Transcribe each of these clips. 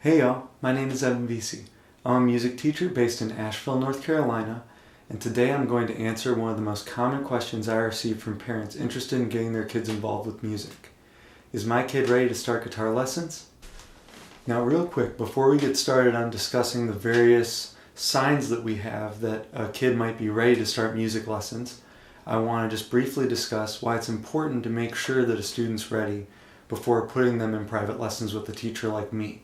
Hey y'all, my name is Evan Vesey. I'm a music teacher based in Asheville, North Carolina, and today I'm going to answer one of the most common questions I receive from parents interested in getting their kids involved with music. Is my kid ready to start guitar lessons? Now real quick, before we get started on discussing the various signs that we have that a kid might be ready to start music lessons, I want to just briefly discuss why it's important to make sure that a student's ready before putting them in private lessons with a teacher like me.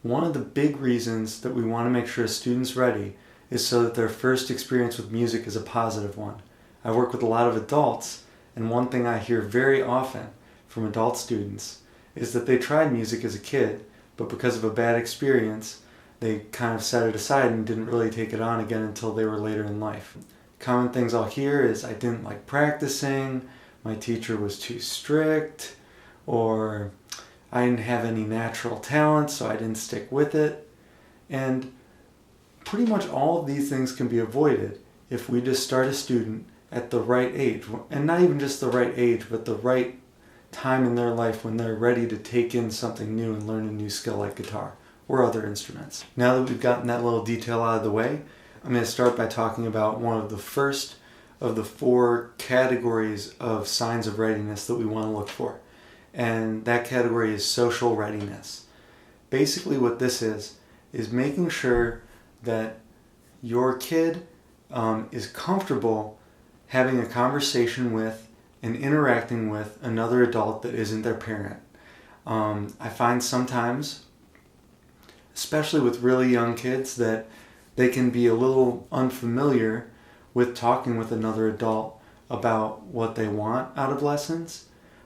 One of the big reasons that we want to make sure a student's ready is so that their first experience with music is a positive one. I work with a lot of adults, and one thing I hear very often from adult students is that they tried music as a kid, but because of a bad experience, they kind of set it aside and didn't really take it on again until they were later in life. Common things I'll hear is I didn't like practicing, my teacher was too strict, or I didn't have any natural talent, so I didn't stick with it. And pretty much all of these things can be avoided if we just start a student at the right age. And not even just the right age, but the right time in their life when they're ready to take in something new and learn a new skill like guitar or other instruments. Now that we've gotten that little detail out of the way, I'm going to start by talking about one of the first of the 4 categories of signs of readiness that we want to look for. And that category is social readiness. Basically what this is making sure that your kid is comfortable having a conversation with and interacting with another adult that isn't their parent. I find sometimes, especially with really young kids, that they can be a little unfamiliar with talking with another adult about what they want out of lessons,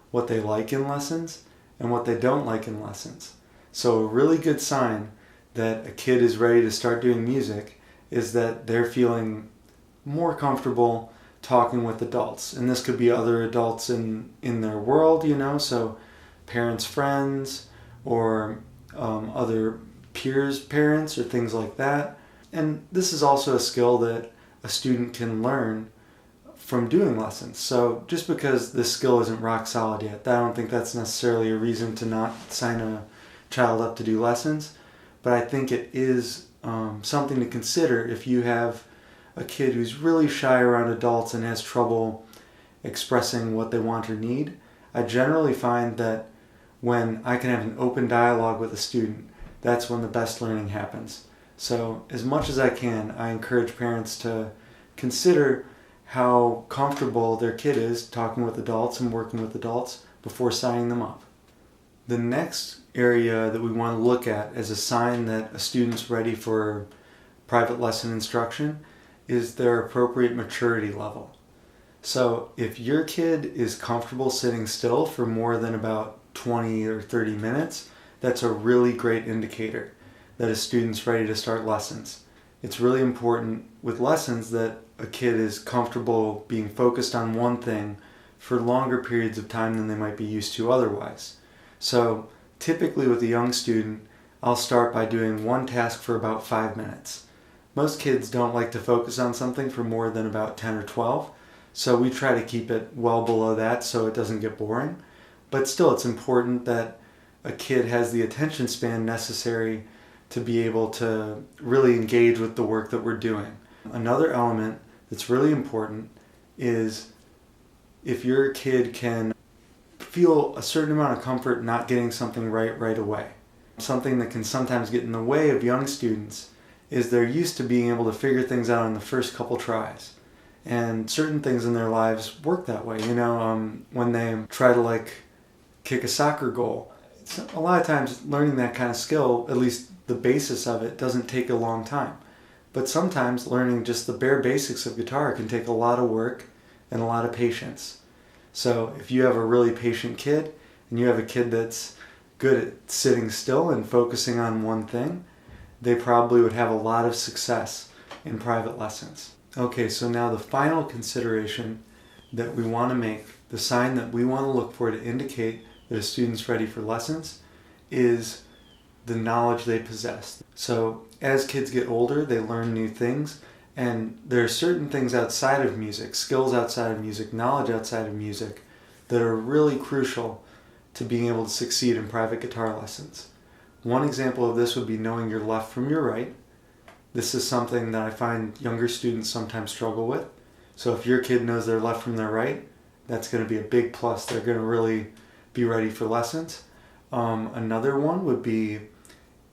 what they like in lessons, and what they don't like in lessons. So a really good sign that a kid is ready to start doing music is that they're feeling more comfortable talking with adults. And this could be other adults in their world, so parents, friends, or other peers' parents, or things like that. And this is also a skill that a student can learn from doing lessons. So just because this skill isn't rock solid yet, I don't think that's necessarily a reason to not sign a child up to do lessons. But I think it is something to consider if you have a kid who's really shy around adults and has trouble expressing what they want or need. I generally find that when I can have an open dialogue with a student, that's when the best learning happens. So as much as I can, I encourage parents to consider how comfortable their kid is talking with adults and working with adults before signing them up. The next area that we want to look at as a sign that a student's ready for private lesson instruction is their appropriate maturity level. So if your kid is comfortable sitting still for more than about 20 or 30 minutes, that's a really great indicator that a student's ready to start lessons. It's really important with lessons that a kid is comfortable being focused on one thing for longer periods of time than they might be used to otherwise. So typically with a young student, I'll start by doing one task for about 5 minutes. Most kids don't like to focus on something for more than about 10 or 12, so we try to keep it well below that so it doesn't get boring. But still, it's important that a kid has the attention span necessary to be able to really engage with the work that we're doing. Another element that's really important is if your kid can feel a certain amount of comfort not getting something right away. Something that can sometimes get in the way of young students is they're used to being able to figure things out in the first couple tries. And certain things in their lives work that way. When they try to kick a soccer goal, a lot of times learning that kind of skill, at least the basis of it, doesn't take a long time. But sometimes learning just the bare basics of guitar can take a lot of work and a lot of patience. So if you have a really patient kid and you have a kid that's good at sitting still and focusing on one thing, they probably would have a lot of success in private lessons. Okay, so now the final consideration that we want to make, the sign that we want to look for to indicate that a student's ready for lessons, is the knowledge they possess. So as kids get older, they learn new things, and there are certain things outside of music, skills outside of music, knowledge outside of music, that are really crucial to being able to succeed in private guitar lessons. One example of this would be knowing your left from your right. This is something that I find younger students sometimes struggle with. So if your kid knows their left from their right, that's going to be a big plus. They're going to really be ready for lessons. Another one would be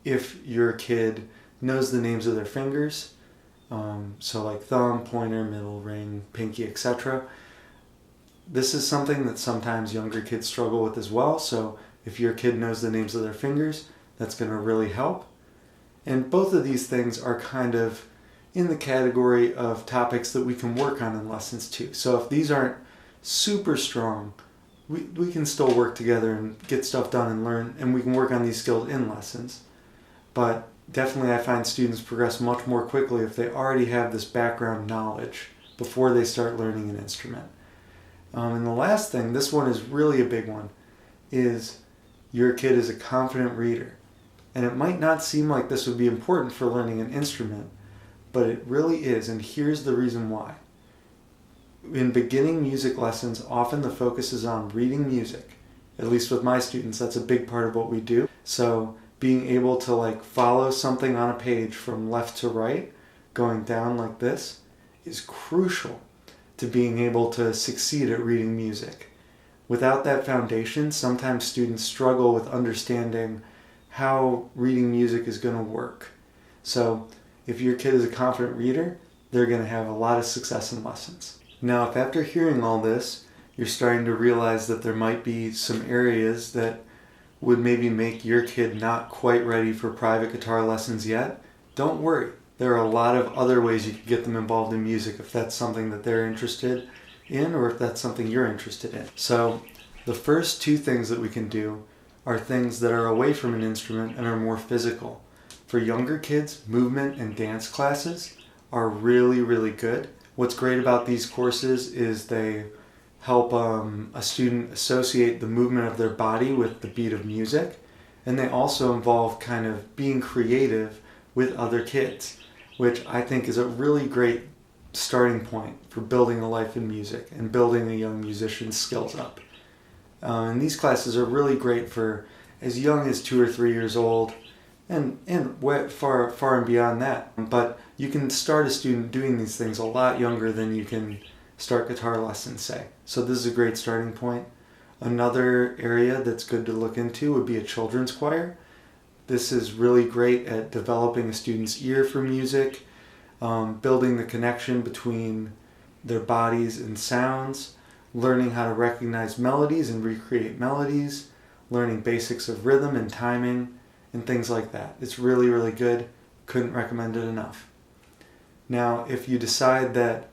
if your kid knows the names of their fingers, so like thumb, pointer, middle, ring, pinky, etc. This is something that sometimes younger kids struggle with as well. So if your kid knows the names of their fingers, that's going to really help. And both of these things are kind of in the category of topics that we can work on in lessons too. So if these aren't super strong, we can still work together and get stuff done and learn, and we can work on these skills in lessons. But definitely I find students progress much more quickly if they already have this background knowledge before they start learning an instrument. And the last thing, this one is really a big one, is your kid is a confident reader. And it might not seem like this would be important for learning an instrument, but it really is, and here's the reason why. In beginning music lessons, often the focus is on reading music. At least with my students, that's a big part of what we do. So being able to follow something on a page from left to right, going down like this, is crucial to being able to succeed at reading music. Without that foundation, sometimes students struggle with understanding how reading music is going to work. So if your kid is a confident reader, they're going to have a lot of success in lessons. Now, if after hearing all this, you're starting to realize that there might be some areas that would maybe make your kid not quite ready for private guitar lessons yet, don't worry. There are a lot of other ways you can get them involved in music if that's something that they're interested in or if that's something you're interested in. So the first two things that we can do are things that are away from an instrument and are more physical. For younger kids, movement and dance classes are really, really good. What's great about these courses is they help a student associate the movement of their body with the beat of music, and they also involve kind of being creative with other kids, which I think is a really great starting point for building a life in music and building a young musician's skills up. And these classes are really great for as young as 2 or 3 years old and far and beyond that. But you can start a student doing these things a lot younger than you can start guitar lessons, say. So this is a great starting point. Another area that's good to look into would be a children's choir. This is really great at developing a student's ear for music, building the connection between their bodies and sounds, learning how to recognize melodies and recreate melodies, learning basics of rhythm and timing, and things like that. It's really, really good. Couldn't recommend it enough. Now, if you decide that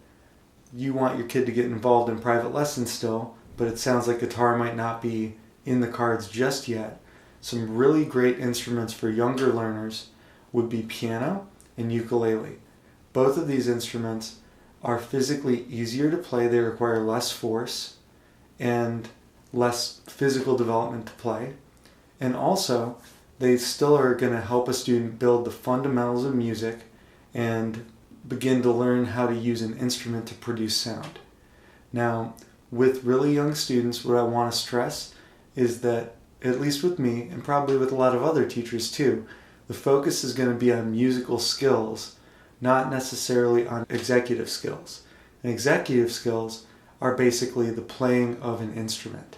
you want your kid to get involved in private lessons still, but it sounds like guitar might not be in the cards just yet, some really great instruments for younger learners would be piano and ukulele. Both of these instruments are physically easier to play. They require less force and less physical development to play. And also, they still are going to help a student build the fundamentals of music and begin to learn how to use an instrument to produce sound. Now, with really young students, what I want to stress is that, at least with me, and probably with a lot of other teachers too, the focus is going to be on musical skills, not necessarily on executive skills. And executive skills are basically the playing of an instrument.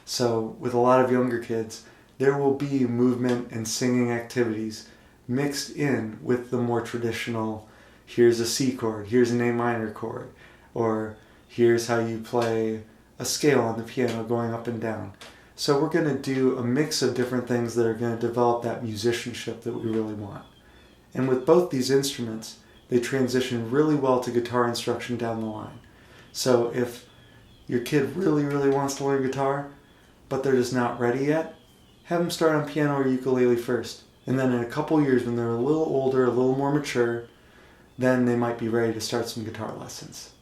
So with a lot of younger kids, there will be movement and singing activities mixed in with the more traditional, here's a C chord, here's an A minor chord, or here's how you play a scale on the piano going up and down. So we're going to do a mix of different things that are going to develop that musicianship that we really want. And with both these instruments, they transition really well to guitar instruction down the line. So if your kid really, really wants to learn guitar, but they're just not ready yet, have them start on piano or ukulele first. And then in a couple years, when they're a little older, a little more mature, then they might be ready to start some guitar lessons.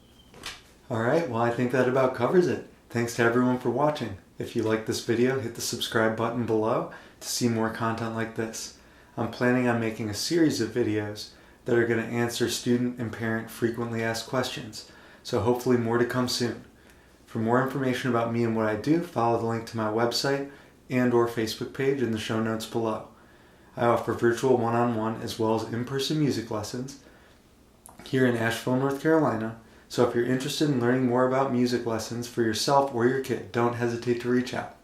Alright, well I think that about covers it. Thanks to everyone for watching. If you like this video, hit the subscribe button below to see more content like this. I'm planning on making a series of videos that are going to answer student and parent frequently asked questions, so hopefully more to come soon. For more information about me and what I do, follow the link to my website and or Facebook page in the show notes below. I offer virtual one-on-one as well as in-person music lessons here in Asheville, North Carolina. So if you're interested in learning more about music lessons for yourself or your kid, don't hesitate to reach out.